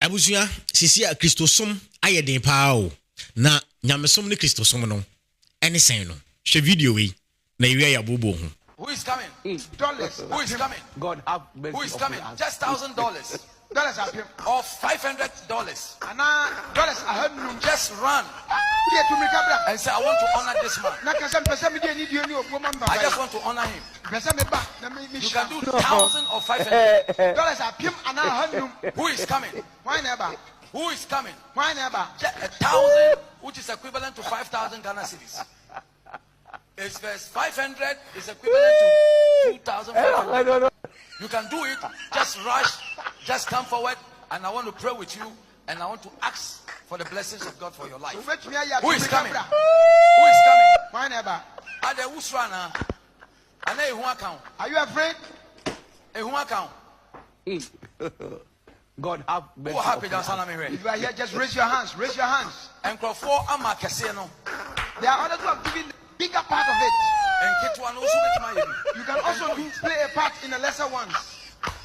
Abusia sisi a Kristosom ayeden pa o na nyamesom ne Kristosom no ene sen no hwe video we na ewe ya bobo ho. Who is coming? Dollars. Who is coming? God have mercy. Who is coming? Just $1,000. Dollars are here. Or $500. And dollars are here. Just run and say, I want to honor this man. I just want to honor him. You can do 1,000 or 500. Dollars are here and Who is coming? Why never? Who is coming? Why never? 1,000, which is equivalent to 5,000 Ghana cedis. It's verse 500 is equivalent to 2,500. You can do it. Just rush. Just come forward, and I want to pray with you, and I want to ask for the blessings of God for your life. Who is coming? Who is coming? Why never? Are they Usrana? Are they who account? Are you afraid? Who account? God have mercy. Who happy that if you are here, just raise your hands. Raise your hands. And for Ama Casino. There are others who have given the bigger part of it. You can also play a part in the lesser ones.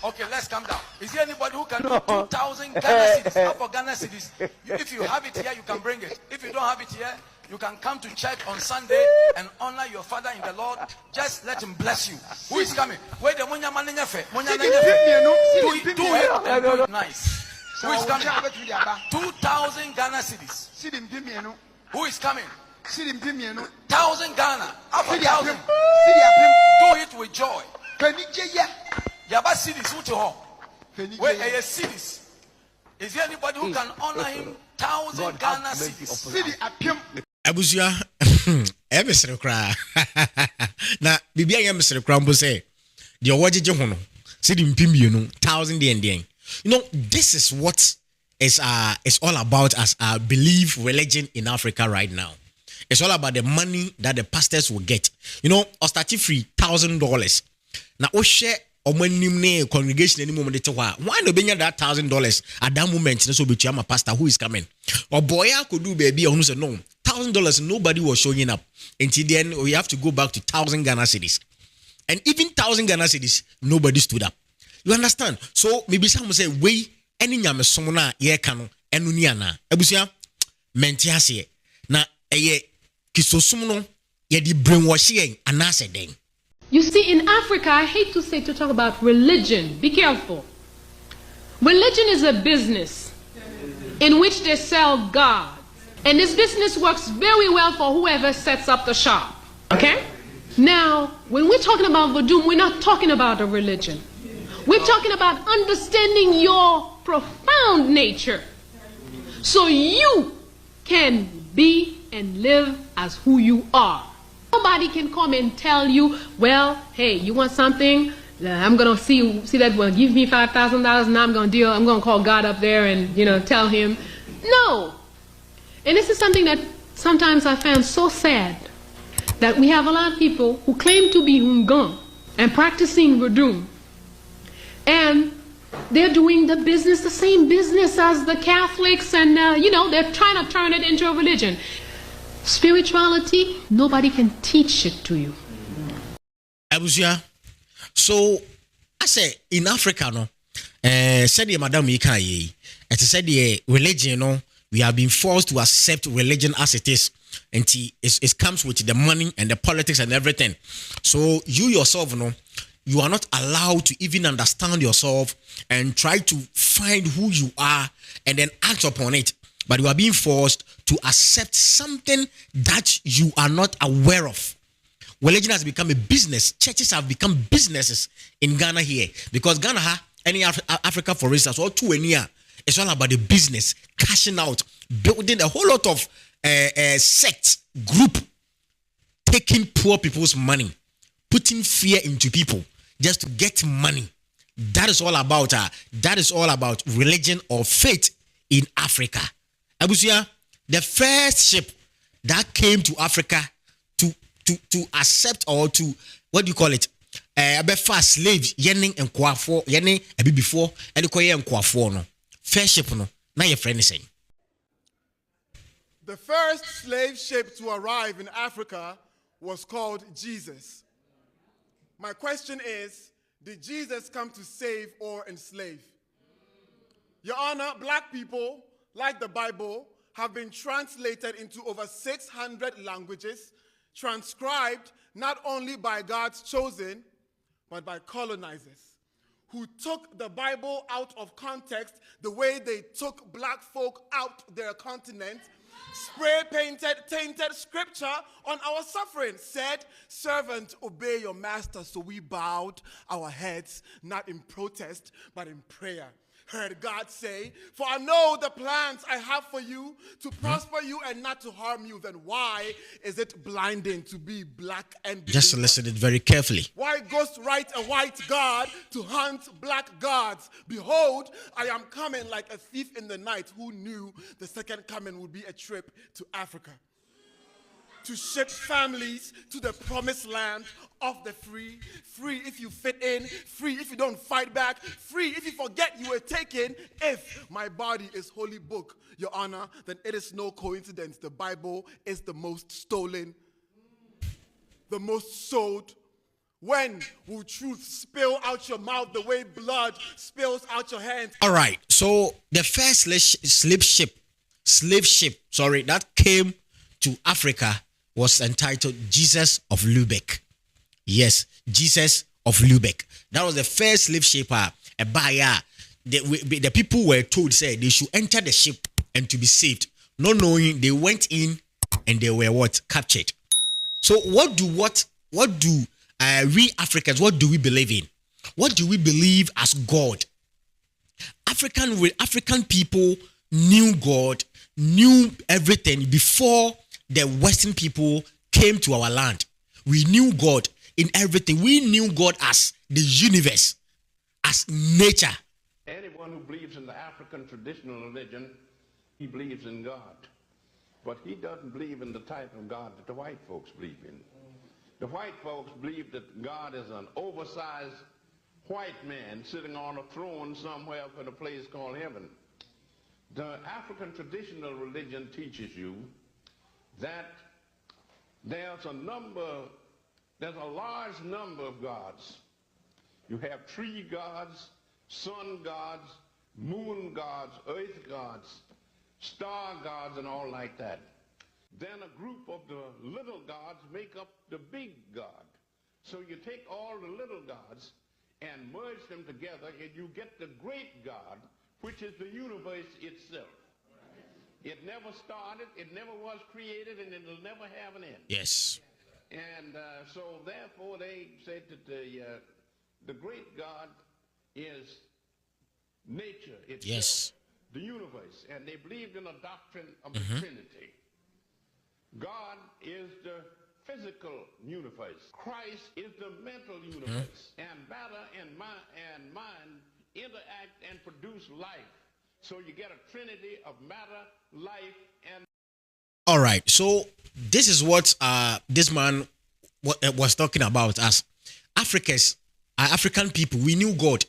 Okay, let's come down. Is there anybody who can do 2,000 Ghana cedis? Up for Ghana cedis. If you have it here, you can bring it. If you don't have it here, you can come to church on Sunday and honor your father in the Lord. Just let him bless you. Who is coming? Wait, the Munya Manenyafe. Do it nice. Who is coming? 2,000 Ghana cedis. Who is coming? 1,000 Ghana. Up for 1,000. Do it with joy. Yaba cities, who to her? Where are cities? Is there anybody who can honor him? 1,000 Ghana cities. Abusia emesere kra na bibia ya mesere kra mbo say de owojeje ho no cedi mpimienu 1,000 den. You know, this is what is all about as a belief religion in Africa right now. It's all about the money that the pastors will get. You know, ostati free $1,000. Na o share omanim ne congregation any moment te wa. Why no benya that $1,000 at that moment so betua my pastor who is coming. Or boy could do baby or who say no. $1,000 nobody was showing up. Until then we have to go back to 1,000 Ghana cedis. And even 1,000 Ghana cedis nobody stood up. You understand? So maybe some say we any nyame som na ye ka no enu ni ana. Abusia menti ase na eye kisosum no ye di brainwash yen anase den. You see, in Africa, I hate to talk about religion. Be careful. Religion is a business in which they sell God. And this business works very well for whoever sets up the shop. Okay? Now, when we're talking about voodoo, we're not talking about a religion. We're talking about understanding your profound nature. So you can be and live as who you are. Nobody can come and tell you, well, hey, you want something? I'm going to see that one. Give me $5,000. Now I'm going to call God up there and, tell him. No. And this is something that sometimes I find so sad, that we have a lot of people who claim to be Hungan and practicing voodoo. And they're doing the same business as the Catholics, and, they're trying to turn it into a religion. Spirituality, nobody can teach it to you. Abusia, so I say in Africa, no, said the madam Ika ye, and said the religion, no, we have been forced to accept religion as it is, and it comes with the money and the politics and everything. So you yourself, no, you are not allowed to even understand yourself and try to find who you are and then act upon it. But you are being forced to accept something that you are not aware of. Religion has become a business. Churches have become businesses in Ghana here. Because Ghana, any Africa for instance, or to any year, it's all about the business, cashing out, building a whole lot of sect group, taking poor people's money, putting fear into people just to get money. That is all about religion or faith in Africa. Abusia, the first ship that came to Africa to accept or to, what do you call it? Fast slaves, yening and kwafo, yening a bit before, and the koye and kwafo no. First ship no, now your friend is saying. The first slave ship to arrive in Africa was called Jesus. My question is, did Jesus come to save or enslave? Your Honor, black people, like the Bible, have been translated into over 600 languages, transcribed not only by God's chosen, but by colonizers who took the Bible out of context the way they took black folk out their continent, spray-painted, tainted scripture on our suffering, said, servant, obey your master. So we bowed our heads, not in protest, but in prayer. Heard God say, for I know the plans I have for you to prosper you and not to harm you. Then why is it blinding to be black and just listen it very carefully? Why ghostwrite a white God to hunt black gods? Behold, I am coming like a thief in the night. Who knew the second coming would be a trip to Africa? To ship families to the promised land of the free. Free if you fit in, free if you don't fight back, free if you forget you were taken. If my body is holy book, Your Honor, then it is no coincidence the Bible is the most stolen, the most sold. When will truth spill out your mouth the way blood spills out your hands? All right, so the first slave ship, that came to Africa was entitled Jesus of Lubeck. Yes, Jesus of Lubeck. That was the first slave ship. A buyer. The people were told, say, they should enter the ship and to be saved. Not knowing, they went in and they were what? Captured. So what do we Africans, what do we believe in? What do we believe as God? African people knew God, knew everything before the Western people came to our land. We knew God in everything. We knew God as the universe, as nature. Anyone who believes in the African traditional religion, he believes in God. But he doesn't believe in the type of God that the white folks believe in. The white folks believe that God is an oversized white man sitting on a throne somewhere up in a place called heaven. The African traditional religion teaches you that there's a large number of gods. You have tree gods, sun gods, moon gods, earth gods, star gods, and all like that. Then a group of the little gods make up the big God. So you take all the little gods and merge them together and you get the great God, which is the universe itself. It never started, it never was created, and it'll never have an end. Yes. And so therefore they said that the great God is nature itself, yes, the universe. And they believed in a doctrine of the Trinity. God is the physical universe. Christ is the mental universe. And matter and mind interact and produce life. So you get a trinity of matter, life, and... All right. So this is what this man was talking about us. African people, we knew God.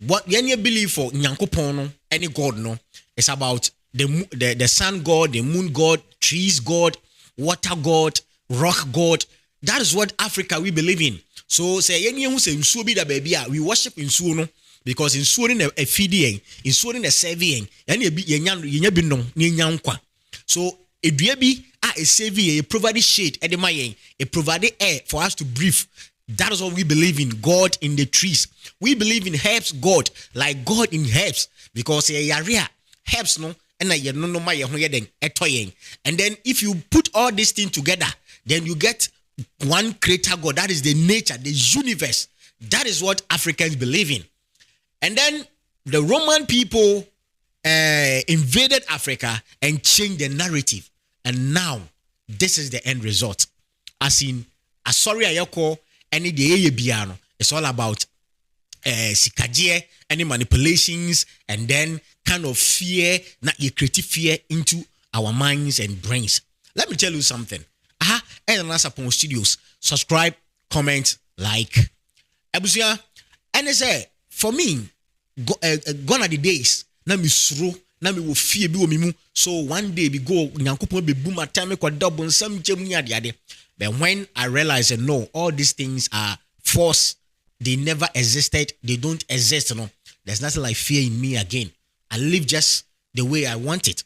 What you believe for Nyankopon, any God, no? It's about the sun God, the moon God, trees God, water God, rock God. That is what Africa we believe in. So say any who say nsuo bi da baby we worship nsuo no because nsuo ni a feeding, nsuo ni a serving, and yenya binom ni nkwa. So edua bi a saving, a provided shade, a provided air for us to breathe. That is what we believe in. God in the trees. We believe in herbs God, like God in herbs, because herbs no. And then if you put all these things together, then you get one creator God. That is the nature, the universe. That is what Africans believe in. And then the Roman people invaded Africa and changed the narrative. And now this is the end result. As in, sorry, ayoko any the biano. It's all about sikaje, any manipulations, and then kind of fear, not you create fear into our minds and brains. Let me tell you something. And upon studios, subscribe, comment, like. Abusia, and I say for me, gone are the days. Na mi suro, na mi wo fear bi wo mi mu. So one day we go, Nyankopon be boom at time me kwa double some gem ni ade. But when I realized that no, all these things are false. They never existed. They don't exist. No, there's nothing like fear in me again. I live just the way I want it.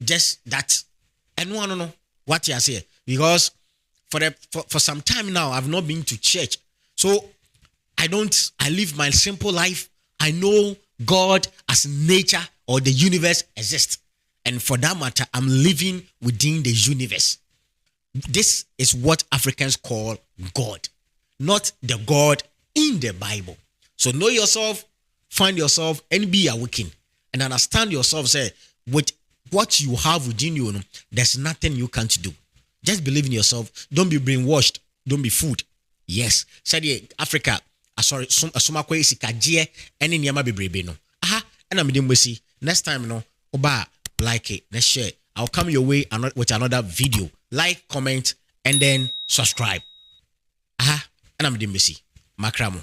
Just that. And no, no, no. What you say? Because for some time now, I've not been to church. So I live my simple life. I know God as nature or the universe exists. And for that matter, I'm living within the universe. This is what Africans call God, not the God in the Bible. So know yourself, find yourself, and be awakened. And understand yourself, say, with what you have within you, there's nothing you can't do. Just believe in yourself. Don't be brainwashed. Don't be fooled. Yes. Said Africa, sorry, Sumakwe Sikaje, any Niama Bibrebe no. Aha, and I'm doing see. Next time, no, Oba, like it, let's share. I'll come your way with another video. Like, comment, and then subscribe. Aha, and I'm doing see. Makramo.